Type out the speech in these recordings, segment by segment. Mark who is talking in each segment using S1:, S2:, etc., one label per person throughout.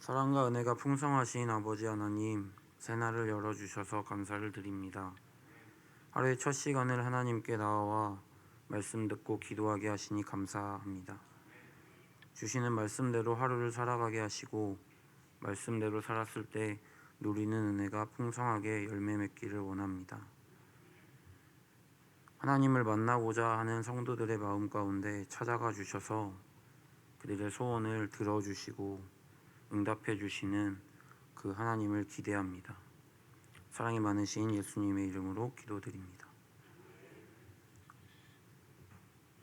S1: 사랑과 은혜가 풍성하신 아버지 하나님, 새날을 열어주셔서 감사를 드립니다. 하루의 첫 시간을 하나님께 나와 말씀 듣고 기도하게 하시니 감사합니다. 주시는 말씀대로 하루를 살아가게 하시고 말씀대로 살았을 때 누리는 은혜가 풍성하게 열매 맺기를 원합니다. 하나님을 만나고자 하는 성도들의 마음 가운데 찾아가 주셔서 그들의 소원을 들어주시고 응답해 주시는 그 하나님을 기대합니다. 사랑이 많으신 예수님의 이름으로 기도드립니다.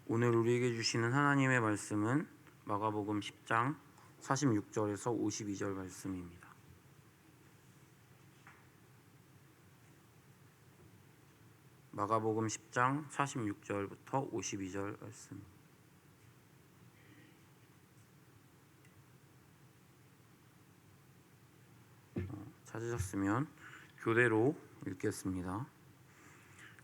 S1: 오늘 우리에게 주시는 하나님의 말씀은 마가복음 10장 46절에서 52절 말씀입니다. 마가복음 10장 46절부터 52절 말씀. 찾으셨으면 교대로 읽겠습니다.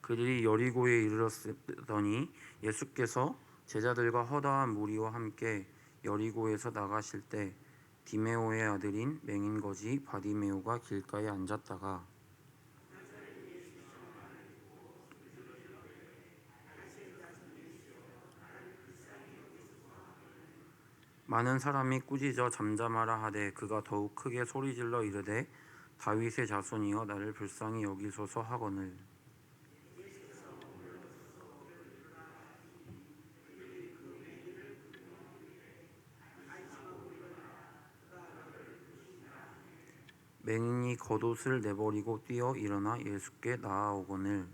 S1: 그들이 여리고에 이르렀더니 예수께서 제자들과 허다한 무리와 함께 여리고에서 나가실 때 디메오의 아들인 맹인거지 바디메오가 길가에 앉았다가 많은 사람이 꾸짖어 잠잠하라 하되 그가 더욱 크게 소리질러 이르되 다윗의 자손이여 나를 불쌍히 여기소서 하거늘 맹인이 겉옷을 내버리고 뛰어 일어나 예수께 나아오거늘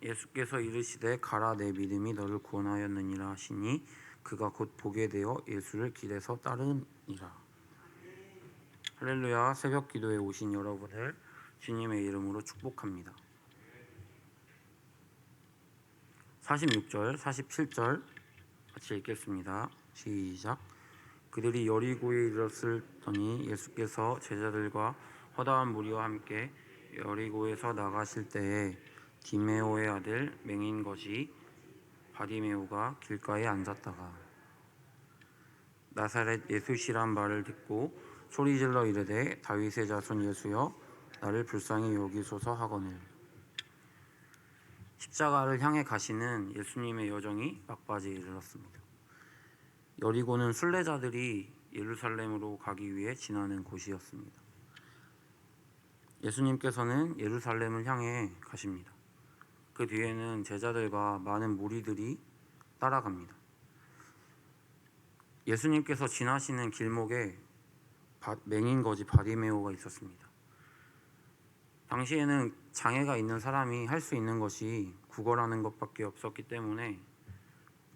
S1: 예수께서 이르시되 가라 내 믿음이 너를 구원하였느니라 하시니 그가 곧 보게 되어 예수를 길에서 따르니라. 할렐루야. 새벽 기도에 오신 여러분을 주님의 이름으로 축복합니다. 46절 47절 같이 읽겠습니다. 시작. 그들이 여리고에 이르렀더니 예수께서 제자들과 허다한 무리와 함께 여리고에서 나가실 때에 디메오의 아들 맹인거지 바디메오가 길가에 앉았다가 나사렛 예수시란 말을 듣고 소리질러 이르되 다윗의 자손 예수여 나를 불쌍히 여기소서 하거늘. 십자가를 향해 가시는 예수님의 여정이 막바지에 이르렀습니다. 여리고는 순례자들이 예루살렘으로 가기 위해 지나는 곳이었습니다. 예수님께서는 예루살렘을 향해 가십니다. 그 뒤에는 제자들과 많은 무리들이 따라갑니다. 예수님께서 지나시는 길목에 맹인거지 바디메오가 있었습니다. 당시에는 장애가 있는 사람이 할 수 있는 것이 국어라는 것밖에 없었기 때문에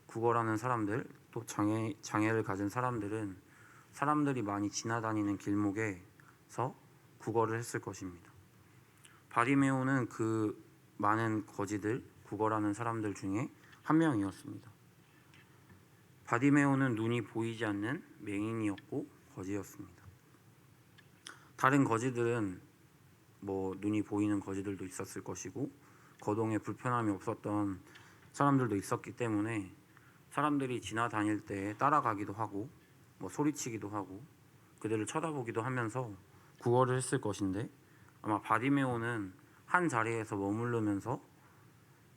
S1: 국어라는 사람들 또 장애를 가진 사람들은 사람들이 많이 지나다니는 길목에서 국어를 했을 것입니다. 바디메오는 그 많은 거지들 국어라는 사람들 중에 한 명이었습니다. 바디메오는 눈이 보이지 않는 맹인이었고 거지였습니다. 다른 거지들은 눈이 보이는 거지들도 있었을 것이고 거동에 불편함이 없었던 사람들도 있었기 때문에 사람들이 지나다닐 때 따라가기도 하고 소리치기도 하고 그들을 쳐다보기도 하면서 구걸을 했을 것인데 아마 바디메오는 한 자리에서 머무르면서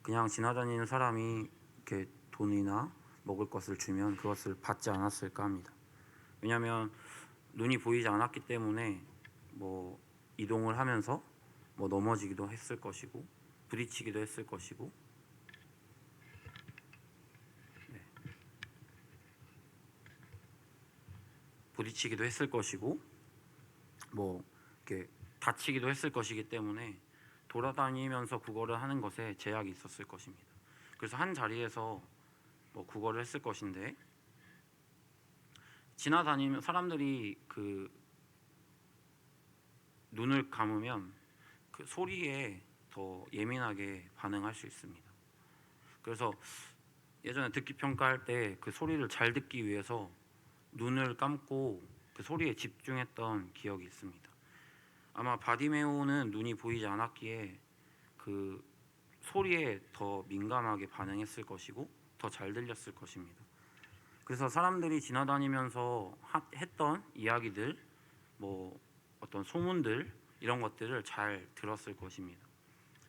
S1: 그냥 지나다니는 사람이 이렇게 돈이나 먹을 것을 주면 그것을 받지 않았을까 합니다. 왜냐하면 눈이 보이지 않았기 때문에 이동을 하면서 넘어지기도 했을 것이고 부딪히기도 했을 것이고 부딪히기도 했을 것이고 이렇게 다치기도 했을 것이기 때문에 돌아다니면서 국어를 하는 것에 제약이 있었을 것입니다. 그래서 한 자리에서 국어를 했을 것인데 지나다니면 사람들이 그 눈을 감으면 그 소리에 더 예민하게 반응할 수 있습니다. 그래서 예전에 듣기 평가할 때 그 소리를 잘 듣기 위해서 눈을 감고 그 소리에 집중했던 기억이 있습니다. 아마 바디메오는 눈이 보이지 않았기에 그 소리에 더 민감하게 반응했을 것이고 더 잘 들렸을 것입니다. 그래서 사람들이 지나다니면서 했던 이야기들, 뭐 어떤 소문들 이런 것들을 잘 들었을 것입니다.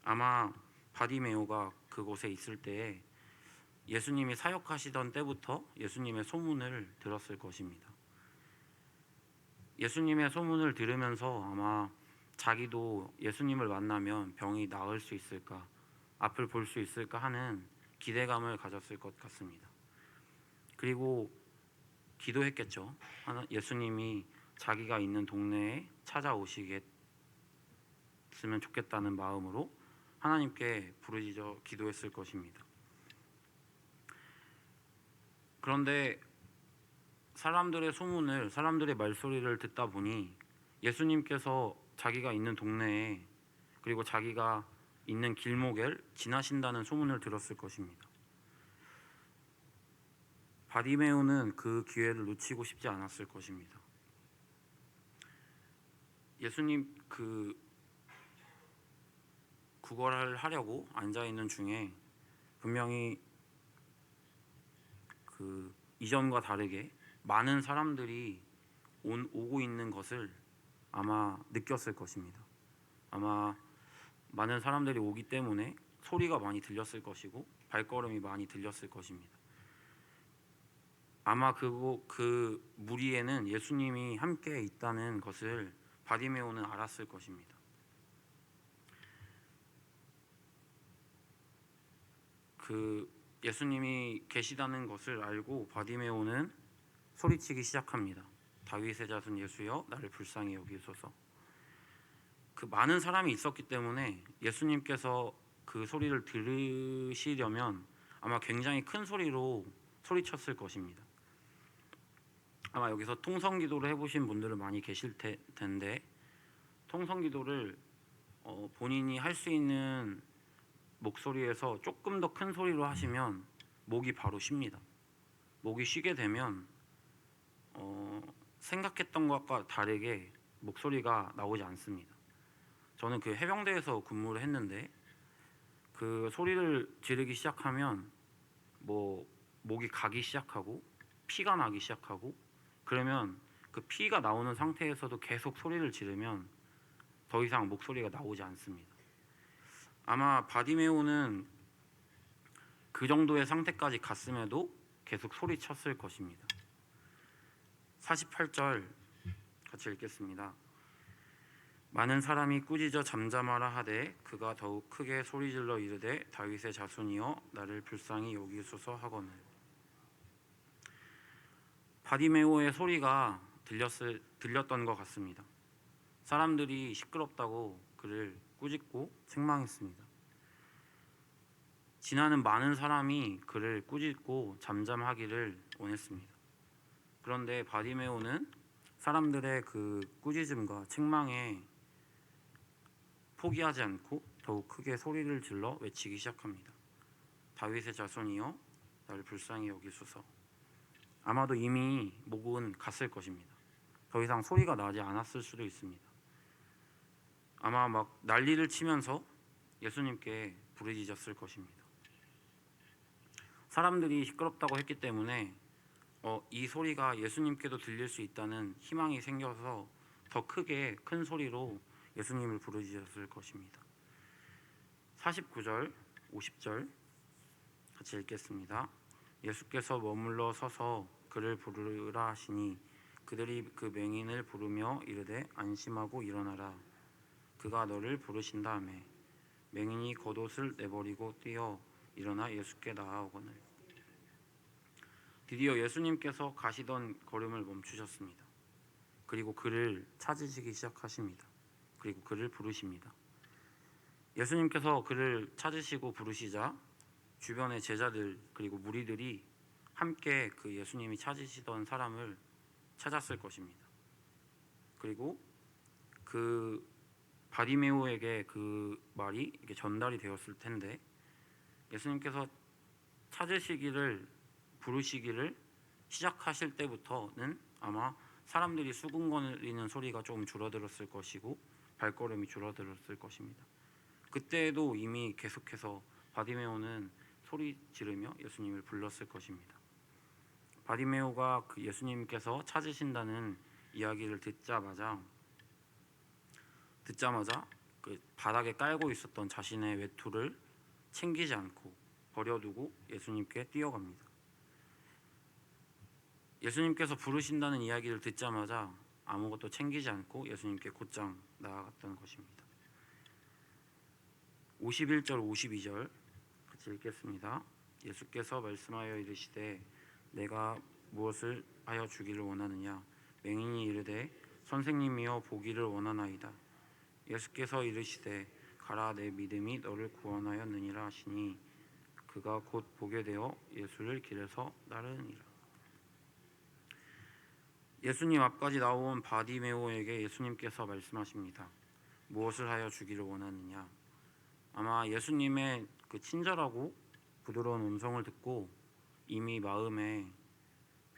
S1: 아마 바디메오가 그곳에 있을 때에 예수님이 사역하시던 때부터 예수님의 소문을 들었을 것입니다. 예수님의 소문을 들으면서 아마 자기도 예수님을 만나면 병이 나을 수 있을까, 앞을 볼 수 있을까 하는 기대감을 가졌을 것 같습니다. 그리고 기도했겠죠. 예수님이 자기가 있는 동네에 찾아오시겠으면 좋겠다는 마음으로 하나님께 부르짖어 기도했을 것입니다. 그런데 사람들의 소문을, 사람들의 말소리를 듣다 보니 예수님께서 자기가 있는 동네에 그리고 자기가 있는 길목에 지나신다는 소문을 들었을 것입니다. 바디메오는 그 기회를 놓치고 싶지 않았을 것입니다. 예수님 구걸을 하려고 앉아 있는 중에 분명히 이전과 다르게 많은 사람들이 오고 있는 것을 아마 느꼈을 것입니다. 아마 많은 사람들이 오기 때문에 소리가 많이 들렸을 것이고 발걸음이 많이 들렸을 것입니다. 아마 그 무리에는 예수님이 함께 있다는 것을 바디메오는 알았을 것입니다. 예수님이 계시다는 것을 알고 바디메오는 소리치기 시작합니다. 다윗의 자손 예수여 나를 불쌍히 여기소서. 그 많은 사람이 있었기 때문에 예수님께서 그 소리를 들으시려면 아마 굉장히 큰 소리로 소리쳤을 것입니다. 아마 여기서 통성기도를 해보신 분들은 많이 계실 텐데 통성기도를 본인이 할 수 있는 목소리에서 조금 더 큰 소리로 하시면 목이 바로 쉽니다. 목이 쉬게 되면 생각했던 것과 다르게 목소리가 나오지 않습니다. 저는 그 해병대에서 근무를 했는데 그 소리를 지르기 시작하면 목이 가기 시작하고 피가 나기 시작하고 그러면 그 피가 나오는 상태에서도 계속 소리를 지르면 더 이상 목소리가 나오지 않습니다. 아마 바디메오는 그 정도의 상태까지 갔음에도 계속 소리쳤을 것입니다. 48절 같이 읽겠습니다. 많은 사람이 꾸짖어 잠잠하라 하되 그가 더욱 크게 소리질러 이르되 다윗의 자손이여 나를 불쌍히 여기소서 하거늘. 바디메오의 소리가 들렸던 것 같습니다. 사람들이 시끄럽다고 그를 꾸짖고 책망했습니다. 지나는 많은 사람이 그를 꾸짖고 잠잠하기를 원했습니다. 그런데 바디메오는 사람들의 그 꾸짖음과 책망에 포기하지 않고 더욱 크게 소리를 질러 외치기 시작합니다. 다윗의 자손이여 나를 불쌍히 여기소서. 아마도 이미 목은 갔을 것입니다. 더 이상 소리가 나지 않았을 수도 있습니다. 아마 막 난리를 치면서 예수님께 부르짖었을 것입니다. 사람들이 시끄럽다고 했기 때문에 이 소리가 예수님께도 들릴 수 있다는 희망이 생겨서 더 크게 큰 소리로 예수님을 부르짖었을 것입니다. 49절, 50절 같이 읽겠습니다. 예수께서 머물러 서서 그를 부르라 하시니 그들이 그 맹인을 부르며 이르되 안심하고 일어나라. 그가 너를 부르신다 하며 맹인이 겉옷을 내버리고 뛰어 일어나 예수께 나아오거늘. 드디어 예수님께서 가시던 걸음을 멈추셨습니다. 그리고 그를 찾으시기 시작하십니다. 그리고 그를 부르십니다. 예수님께서 그를 찾으시고 부르시자 주변의 제자들 그리고 무리들이 함께 그 예수님이 찾으시던 사람을 찾았을 것입니다. 그리고 그 바디메오에게 그 말이 이렇게 전달이 되었을 텐데 예수님께서 찾으시기를 부르시기를 시작하실 때부터는 아마 사람들이 수군거리는 소리가 조금 줄어들었을 것이고 발걸음이 줄어들었을 것입니다. 그때에도 이미 계속해서 바디메오는 소리 지르며 예수님을 불렀을 것입니다. 바디메오가 그 예수님께서 찾으신다는 이야기를 듣자마자 그 바닥에 깔고 있었던 자신의 외투를 챙기지 않고 버려두고 예수님께 뛰어갑니다. 예수님께서 부르신다는 이야기를 듣자마자 아무것도 챙기지 않고 예수님께 곧장 나아갔다는 것입니다. 51절 52절 같이 읽겠습니다. 예수께서 말씀하여 이르시되 내가 무엇을 하여 주기를 원하느냐. 맹인이 이르되 선생님이여 보기를 원하나이다. 예수께서 이르시되 가라 내 믿음이 너를 구원하였느니라 하시니 그가 곧 보게 되어 예수를 길에서 따르니라. 예수님 앞까지 나온 바디메오에게 예수님께서 말씀하십니다. 무엇을 하여 주기를 원하느냐. 아마 예수님의 그 친절하고 부드러운 음성을 듣고 이미 마음에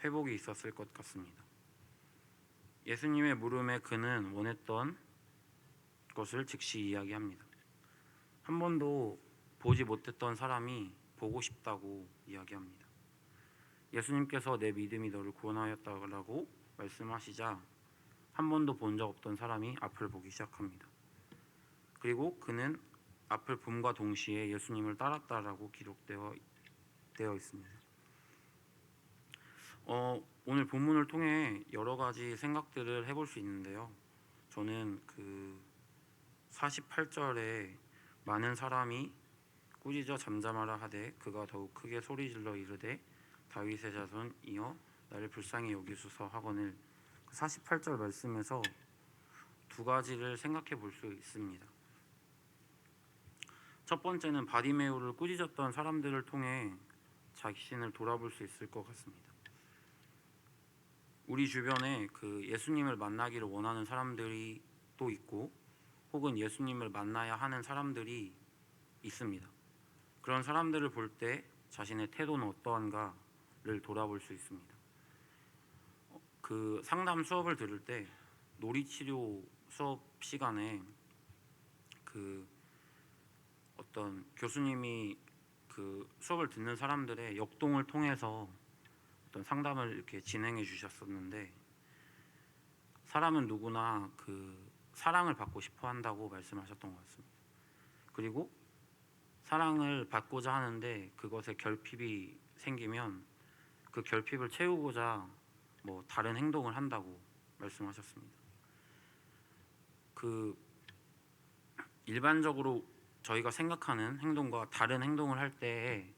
S1: 회복이 있었을 것 같습니다. 예수님의 물음에 그는 원했던 것을 즉시 이야기합니다. 한 번도 보지 못했던 사람이 보고 싶다고 이야기합니다. 예수님께서 내 믿음이 너를 구원하였다고 말씀하시자 한 번도 본 적 없던 사람이 앞을 보기 시작합니다. 그리고 그는 앞을 봄과 동시에 예수님을 따랐다라고 기록되어 있습니다. 오늘 본문을 통해 여러 가지 생각들을 해볼 수 있는데요. 저는 그 48절에 많은 사람이 꾸짖어 잠잠하라 하되 그가 더욱 크게 소리질러 이르되 다윗의 자손이여 나를 불쌍히 여기소서 하거늘 48절 말씀에서 두 가지를 생각해 볼 수 있습니다. 첫 번째는 바디메오를 꾸짖었던 사람들을 통해 자신을 돌아볼 수 있을 것 같습니다. 우리 주변에 그 예수님을 만나기를 원하는 사람들이 또 있고 혹은 예수님을 만나야 하는 사람들이 있습니다. 그런 사람들을 볼 때 자신의 태도는 어떠한가를 돌아볼 수 있습니다. 그 상담 수업을 들을 때 놀이치료 수업 시간에 그 어떤 교수님이 그 수업을 듣는 사람들의 역동을 통해서 어떤 상담을 이렇게 진행해 주셨었는데 사람은 누구나 그 사랑을 받고 싶어 한다고 말씀하셨던 것 같습니다. 그리고 사랑을 받고자 하는데 그것에 결핍이 생기면 그 결핍을 채우고자 뭐 다른 행동을 한다고 말씀하셨습니다. 그 일반적으로 저희가 생각하는 행동과 다른 행동을 할 때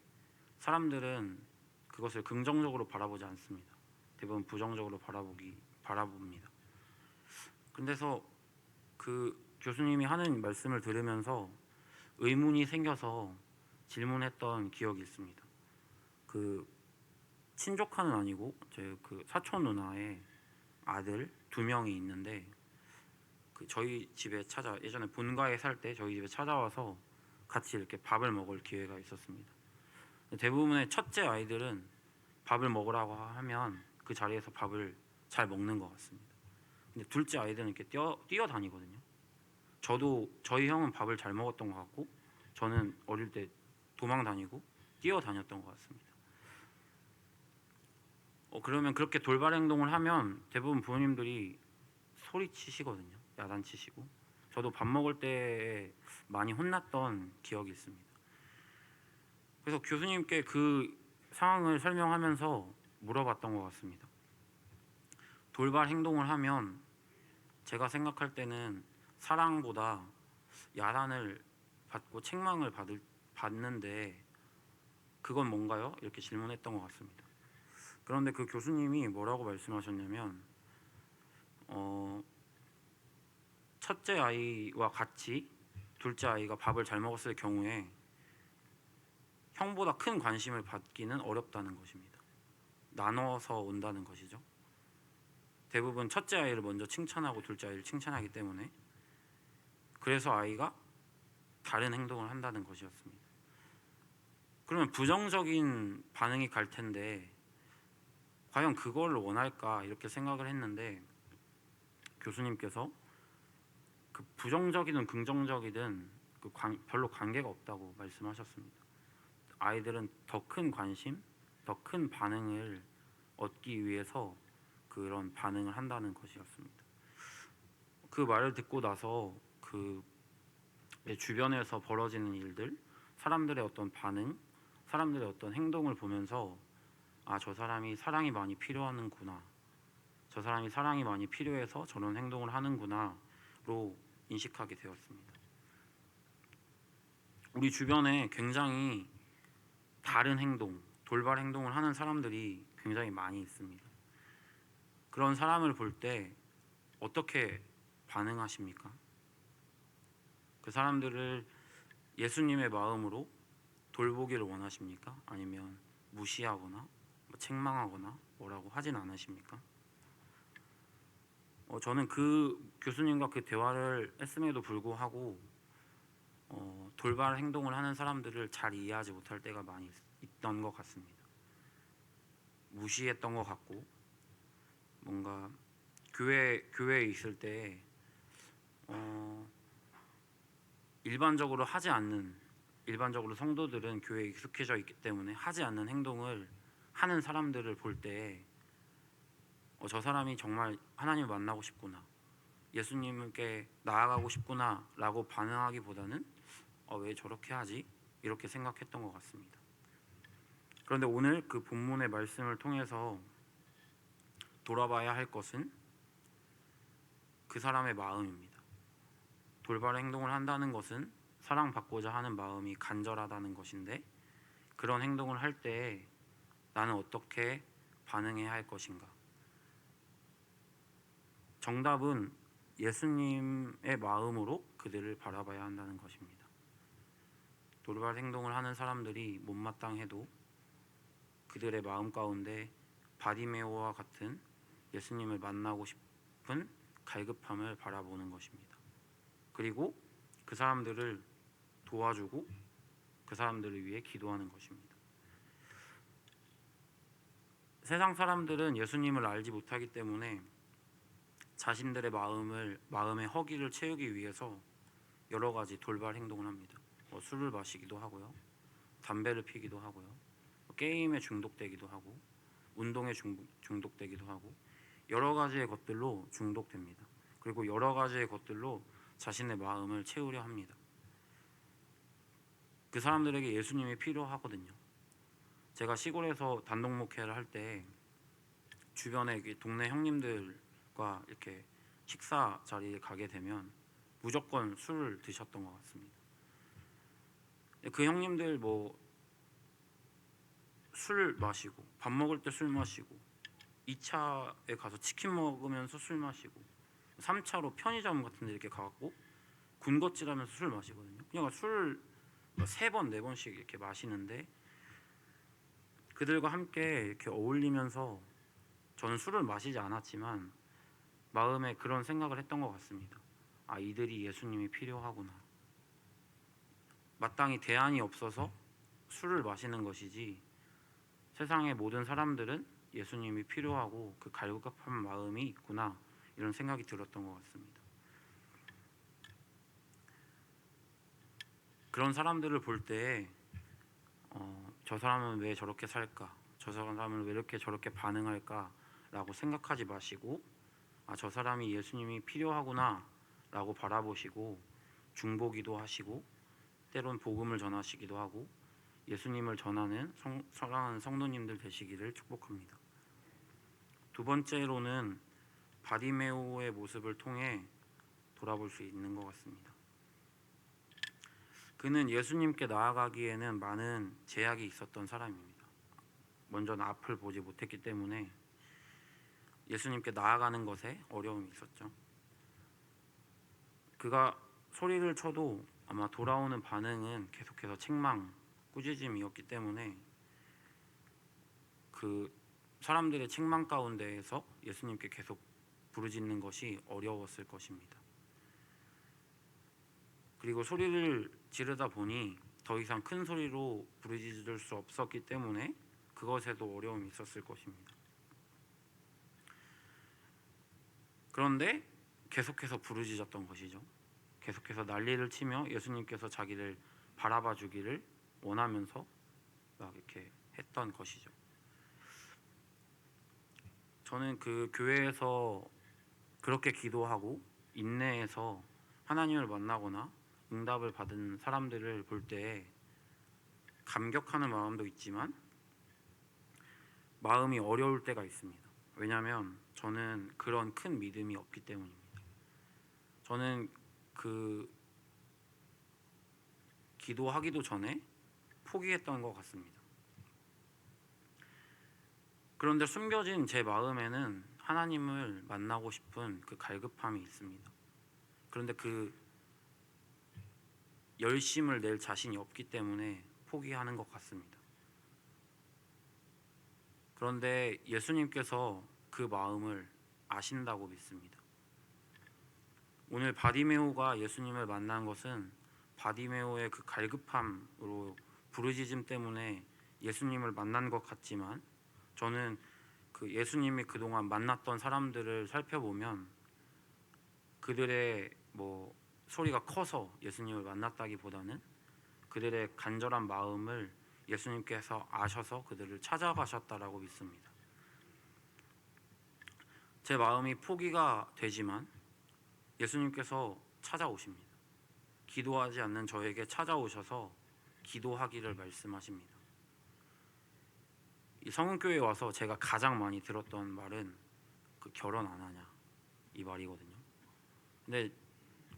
S1: 사람들은 그것을 긍정적으로 바라보지 않습니다. 대부분 부정적으로 바라봅니다. 그래서 그 교수님이 하는 말씀을 들으면서 의문이 생겨서 질문했던 기억이 있습니다. 그 친조카는 아니고 제 그 사촌 누나의 아들 2명이 있는데 그 저희 집에 예전에 본가에 살 때 저희 집에 찾아와서 같이 이렇게 밥을 먹을 기회가 있었습니다. 대부분의 첫째 아이들은 밥을 먹으라고 하면 그 자리에서 밥을 잘 먹는 것 같습니다. 근데 둘째 아이들은 이렇게 뛰어다니거든요. 저희 형은 밥을 잘 먹었던 것 같고 저는 어릴 때 도망 다니고 뛰어다녔던 것 같습니다. 그러면 그렇게 돌발 행동을 하면 대부분 부모님들이 소리치시거든요. 야단치시고 저도 밥 먹을 때 많이 혼났던 기억이 있습니다. 그래서 교수님께 그 상황을 설명하면서 물어봤던 것 같습니다. 돌발 행동을 하면 제가 생각할 때는 사랑보다 야단을 받고 책망을 받는데 그건 뭔가요? 이렇게 질문했던 것 같습니다. 그런데 그 교수님이 뭐라고 말씀하셨냐면 첫째 아이와 같이 둘째 아이가 밥을 잘 먹었을 경우에 형보다 큰 관심을 받기는 어렵다는 것입니다. 나눠서 온다는 것이죠. 대부분 첫째 아이를 먼저 칭찬하고 둘째 아이를 칭찬하기 때문에 그래서 아이가 다른 행동을 한다는 것이었습니다. 그러면 부정적인 반응이 갈 텐데 과연 그걸 원할까 이렇게 생각을 했는데 교수님께서 그 부정적이든 긍정적이든 별로 관계가 없다고 말씀하셨습니다. 아이들은 더 큰 관심, 더 큰 반응을 얻기 위해서 그런 반응을 한다는 것이었습니다. 그 말을 듣고 나서 내 주변에서 벌어지는 일들, 사람들의 어떤 반응, 사람들의 어떤 행동을 보면서 저 사람이 사랑이 많이 필요하는구나, 저 사람이 사랑이 많이 필요해서 저런 행동을 하는구나로 인식하게 되었습니다. 우리 주변에 굉장히 다른 행동, 돌발 행동을 하는 사람들이 굉장히 많이 있습니다. 그런 사람을 볼 때 어떻게 반응하십니까? 그 사람들을 예수님의 마음으로 돌보기를 원하십니까? 아니면 무시하거나 책망하거나 뭐라고 하진 않으십니까? 저는 그 교수님과 그 대화를 했음에도 불구하고 돌발 행동을 하는 사람들을 잘 이해하지 못할 때가 많이 있던 것 같습니다. 무시했던 것 같고, 뭔가 교회에 있을 때 일반적으로 성도들은 교회에 익숙해져 있기 때문에 하지 않는 행동을 하는 사람들을 볼 때 저 사람이 정말 하나님을 만나고 싶구나, 예수님께 나아가고 싶구나 라고 반응하기보다는 왜 저렇게 하지? 이렇게 생각했던 것 같습니다. 그런데 오늘 그 본문의 말씀을 통해서 돌아봐야 할 것은 그 사람의 마음입니다. 돌발 행동을 한다는 것은 사랑받고자 하는 마음이 간절하다는 것인데, 그런 행동을 할 때 나는 어떻게 반응해야 할 것인가? 정답은 예수님의 마음으로 그들을 바라봐야 한다는 것입니다. 돌발 행동을 하는 사람들이 못마땅해도 그들의 마음 가운데 바디메오와 같은 예수님을 만나고 싶은 갈급함을 바라보는 것입니다. 그리고 그 사람들을 도와주고 그 사람들을 위해 기도하는 것입니다. 세상 사람들은 예수님을 알지 못하기 때문에 자신들의 마음의 허기를 채우기 위해서 여러 가지 돌발 행동을 합니다. 술을 마시기도 하고요, 담배를 피기도 하고요, 게임에 중독되기도 하고, 운동에 중독되기도 하고, 여러 가지의 것들로 중독됩니다. 그리고 여러 가지의 것들로 자신의 마음을 채우려 합니다. 그 사람들에게 예수님이 필요하거든요. 제가 시골에서 단독 목회를 할 때 주변에 동네 형님들과 이렇게 식사 자리에 가게 되면 무조건 술을 드셨던 것 같습니다. 그 형님들 술 마시고, 밥 먹을 때 술 마시고, 2차에 가서 치킨 먹으면서 술 마시고, 3차로 편의점 같은 데 이렇게 가고 군것질하면서 술 마시거든요. 그냥 술을 3번, 4번씩 이렇게 마시는데, 그들과 함께 이렇게 어울리면서 저는 술을 마시지 않았지만 마음에 그런 생각을 했던 것 같습니다. 이들이 예수님이 필요하구나. 마땅히 대안이 없어서 술을 마시는 것이지, 세상의 모든 사람들은 예수님이 필요하고 그 갈급한 마음이 있구나, 이런 생각이 들었던 것 같습니다. 그런 사람들을 볼 때 저 사람은 왜 저렇게 살까? 저 사람은 왜 이렇게 저렇게 반응할까? 라고 생각하지 마시고, 저 사람이 예수님이 필요하구나 라고 바라보시고 중보기도 하시고, 때론 복음을 전하시기도 하고 예수님을 전하는 사랑하는 성도님들 되시기를 축복합니다. 두 번째로는 바디메오의 모습을 통해 돌아볼 수 있는 것 같습니다. 그는 예수님께 나아가기에는 많은 제약이 있었던 사람입니다. 먼저 앞을 보지 못했기 때문에 예수님께 나아가는 것에 어려움이 있었죠. 그가 소리를 쳐도 아마 돌아오는 반응은 계속해서 책망, 꾸짖음이었기 때문에 그 사람들의 책망 가운데에서 예수님께 계속 부르짖는 것이 어려웠을 것입니다. 그리고 소리를 지르다 보니 더 이상 큰 소리로 부르짖을 수 없었기 때문에 그것에도 어려움이 있었을 것입니다. 그런데 계속해서 부르짖었던 것이죠. 계속해서 난리를 치며 예수님께서 자기를 바라봐 주기를 원하면서 막 이렇게 했던 것이죠. 저는 그 교회에서 그렇게 기도하고 인내해서 하나님을 만나거나 응답을 받은 사람들을 볼 때 감격하는 마음도 있지만 마음이 어려울 때가 있습니다. 왜냐하면 저는 그런 큰 믿음이 없기 때문입니다. 저는 그 기도하기도 전에 포기했던 것 같습니다. 그런데 숨겨진 제 마음에는 하나님을 만나고 싶은 그 갈급함이 있습니다. 그런데 그 열심을 낼 자신이 없기 때문에 포기하는 것 같습니다. 그런데 예수님께서 그 마음을 아신다고 믿습니다. 오늘 바디메오가 예수님을 만난 것은 바디메오의 그 갈급함으로 부르짖음 때문에 예수님을 만난 것 같지만 저는 그 예수님이 그동안 만났던 사람들을 살펴보면 그들의 소리가 커서 예수님을 만났다기보다는 그들의 간절한 마음을 예수님께서 아셔서 그들을 찾아가셨다라고 믿습니다. 제 마음이 포기가 되지만 예수님께서 찾아오십니다. 기도하지 않는 저에게 찾아오셔서 기도하기를 말씀하십니다. 이 성은교회에 와서 제가 가장 많이 들었던 말은 그 결혼 안 하냐 이 말이거든요. 근데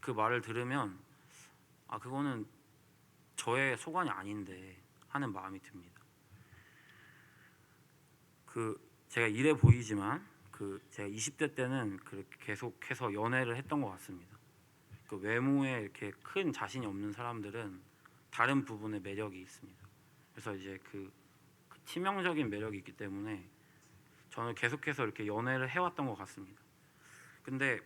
S1: 그 말을 들으면 그거는 저의 소관이 아닌데 하는 마음이 듭니다. 제가 이래 보이지만 제가 20대 때는 계속해서 연애를 했던 것 같습니다. 그 외모에 이렇게 큰 자신이 없는 사람들은 다른 부분에 매력이 있습니다. 그래서 이제 그 치명적인 매력이 있기 때문에 저는 계속해서 이렇게 연애를 해왔던 것 같습니다. 근데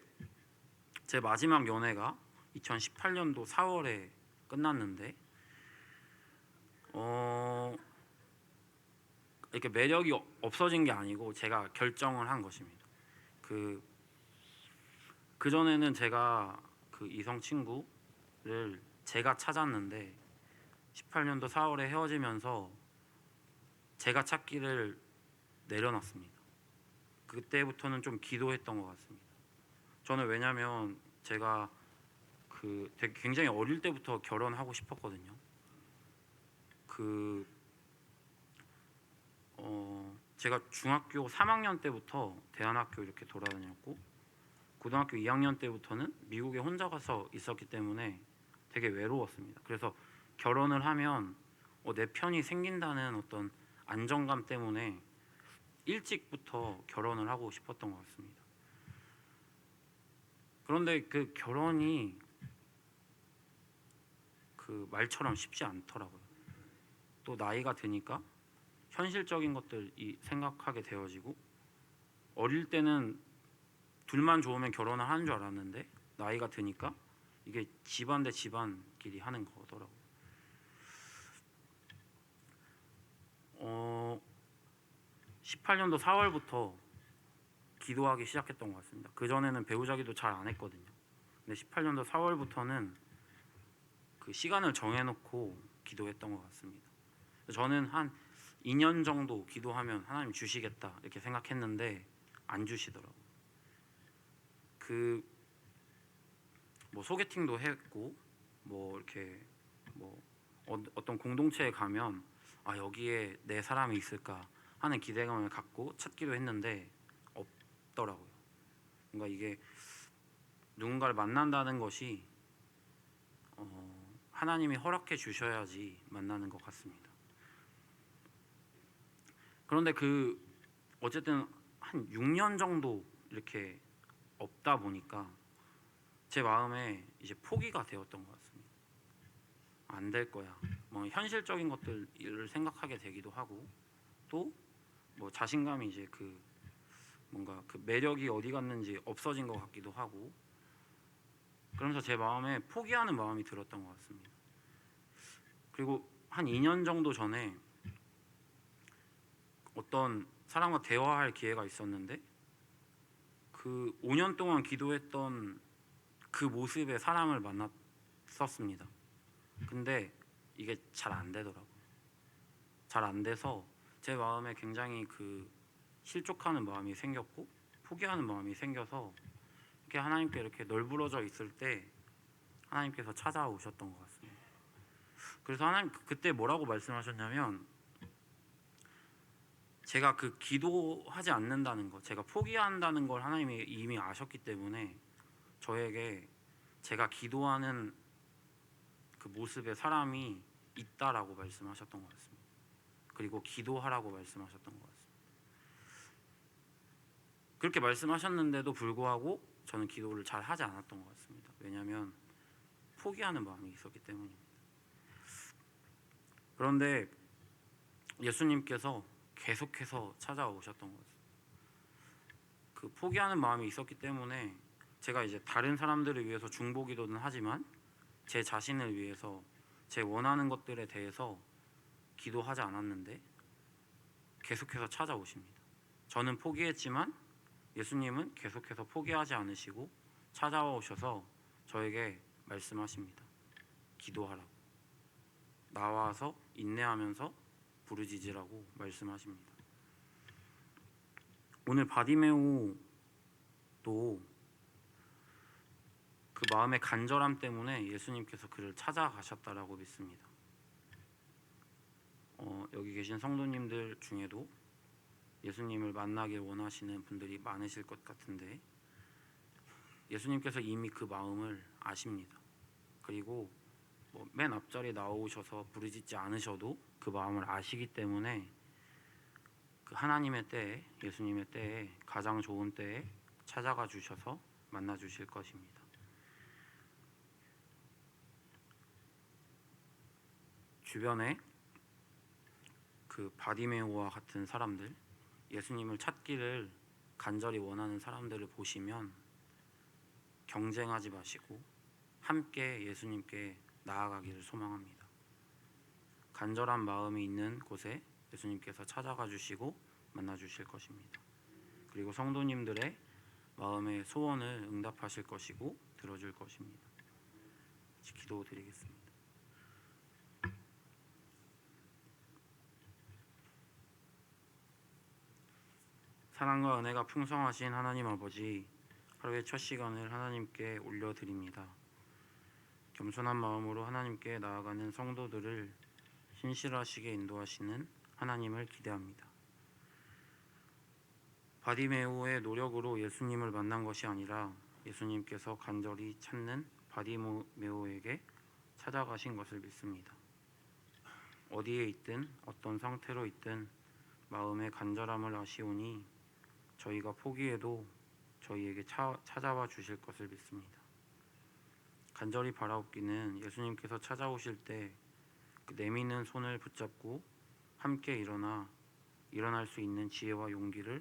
S1: 제 마지막 연애가 2018년도 4월에 끝났는데 이렇게 매력이 없어진 게 아니고 제가 결정을 한 것입니다. 그 전에는 제가 그 이성 친구를 제가 찾았는데 18년도 4월에 헤어지면서 제가 찾기를 내려놨습니다. 그때부터는 좀 기도했던 것 같습니다. 저는 왜냐면 제가 되게 굉장히 어릴 때부터 결혼하고 싶었거든요. 제가 중학교 3학년 때부터 대안학교 이렇게 돌아다녔고 고등학교 2학년 때부터는 미국에 혼자 가서 있었기 때문에 되게 외로웠습니다. 그래서 결혼을 하면 내 편이 생긴다는 어떤 안정감 때문에 일찍부터 결혼을 하고 싶었던 것 같습니다. 그런데 그 결혼이 그 말처럼 쉽지 않더라고요. 또 나이가 드니까 현실적인 것들이 생각하게 되어지고 어릴 때는 둘만 좋으면 결혼을 하는 줄 알았는데 나이가 드니까 이게 집안 대 집안끼리 하는 거더라고요. 18년도 4월부터 기도하기 시작했던 것 같습니다. 그전에는 배우자기도 잘 안 했거든요. 근데 18년도 4월부터는 그 시간을 정해놓고 기도했던 것 같습니다. 저는 한 2년 정도 기도하면 하나님 주시겠다 이렇게 생각했는데 안 주시더라고요. 소개팅도 했고 이렇게 어떤 공동체에 가면 여기에 내 사람이 있을까 하는 기대감을 갖고 찾기도 했는데 없더라고요. 뭔가 이게 누군가를 만난다는 것이 하나님이 허락해 주셔야지 만나는 것 같습니다. 그런데 어쨌든 한 6년 정도 이렇게 없다 보니까 제 마음에 이제 포기가 되었던 것 같습니다. 안 될 거야. 현실적인 것들을 생각하게 되기도 하고 또 자신감이 이제 뭔가 매력이 어디 갔는지 없어진 것 같기도 하고 그러면서 제 마음에 포기하는 마음이 들었던 것 같습니다. 그리고 한 2년 정도 전에 어떤 사람과 대화할 기회가 있었는데 5년 동안 기도했던 그 모습의 사람을 만났었습니다. 근데 이게 잘 안 되더라고요. 잘 안 돼서 제 마음에 굉장히 실족하는 마음이 생겼고 포기하는 마음이 생겨서 이렇게 하나님께 이렇게 널브러져 있을 때 하나님께서 찾아오셨던 것 같습니다. 그래서 하나님 그때 뭐라고 말씀하셨냐면, 제가 기도하지 않는다는 것, 제가 포기한다는 걸 하나님이 이미 아셨기 때문에 저에게 제가 기도하는 그 모습의 사람이 있다라고 말씀하셨던 것 같습니다. 그리고 기도하라고 말씀하셨던 것 같습니다. 그렇게 말씀하셨는데도 불구하고 저는 기도를 잘 하지 않았던 것 같습니다. 왜냐하면 포기하는 마음이 있었기 때문입니다. 그런데 예수님께서 계속해서 찾아오셨던 것 같습니다. 포기하는 마음이 있었기 때문에 제가 이제 다른 사람들을 위해서 중보기도는 하지만 제 자신을 위해서 제 원하는 것들에 대해서 기도하지 않았는데 계속해서 찾아오십니다. 저는 포기했지만 예수님은 계속해서 포기하지 않으시고 찾아오셔서 저에게 말씀하십니다. 기도하라고, 나와서 인내하면서 부르짖으라고 말씀하십니다. 오늘 바디메오도 그 마음의 간절함 때문에 예수님께서 그를 찾아가셨다라고 믿습니다. 여기 계신 성도님들 중에도 예수님을 만나길 원하시는 분들이 많으실 것 같은데 예수님께서 이미 그 마음을 아십니다. 그리고 맨 앞자리에 나오셔서 부르짖지 않으셔도 그 마음을 아시기 때문에 그 하나님의 때에, 예수님의 때에, 가장 좋은 때에 찾아가 주셔서 만나 주실 것입니다. 주변에 바디메오와 같은 사람들, 예수님을 찾기를 간절히 원하는 사람들을 보시면 경쟁하지 마시고 함께 예수님께 나아가기를 소망합니다. 간절한 마음이 있는 곳에 예수님께서 찾아가 주시고 만나 주실 것입니다. 그리고 성도님들의 마음의 소원을 응답하실 것이고 들어줄 것입니다. 기도드리겠습니다. 사랑과 은혜가 풍성하신 하나님 아버지, 하루의 첫 시간을 하나님께 올려드립니다. 겸손한 마음으로 하나님께 나아가는 성도들을 신실하시게 인도하시는 하나님을 기대합니다. 바디메오의 노력으로 예수님을 만난 것이 아니라 예수님께서 간절히 찾는 바디메오에게 찾아가신 것을 믿습니다. 어디에 있든 어떤 상태로 있든 마음의 간절함을 아시오니 저희가 포기해도 저희에게 찾아와 주실 것을 믿습니다. 간절히 바라옵기는 예수님께서 찾아오실 때 그 내미는 손을 붙잡고 함께 일어날 수 있는 지혜와 용기를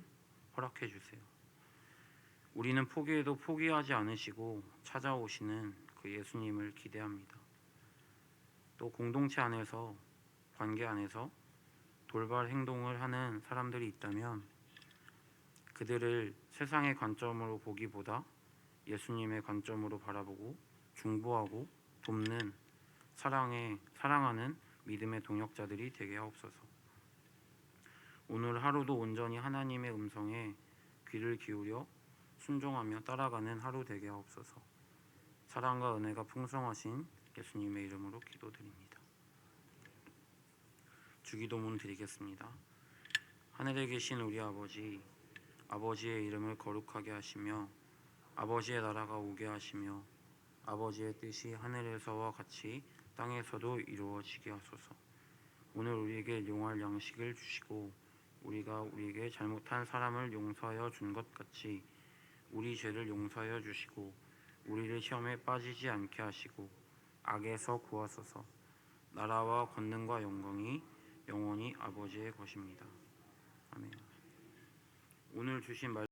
S1: 허락해 주세요. 우리는 포기해도 포기하지 않으시고 찾아오시는 그 예수님을 기대합니다. 또 공동체 안에서, 관계 안에서 돌발 행동을 하는 사람들이 있다면 그들을 세상의 관점으로 보기보다 예수님의 관점으로 바라보고 중보하고 돕는 사랑하는 믿음의 동역자들이 되게 하옵소서. 오늘 하루도 온전히 하나님의 음성에 귀를 기울여 순종하며 따라가는 하루 되게 하옵소서. 사랑과 은혜가 풍성하신 예수님의 이름으로 기도드립니다. 주기도문 드리겠습니다. 하늘에 계신 우리 아버지, 아버지의 이름을 거룩하게 하시며 아버지의 나라가 오게 하시며 아버지의 뜻이 하늘에서와 같이 땅에서도 이루어지게 하소서. 오늘 우리에게 일용할 양식을 주시고 우리가 우리에게 잘못한 사람을 용서하여 준 것 같이 우리 죄를 용서하여 주시고 우리를 시험에 빠지지 않게 하시고 악에서 구하소서. 나라와 권능과 영광이 영원히 아버지의 것입니다. 아멘. 오늘 주신 말씀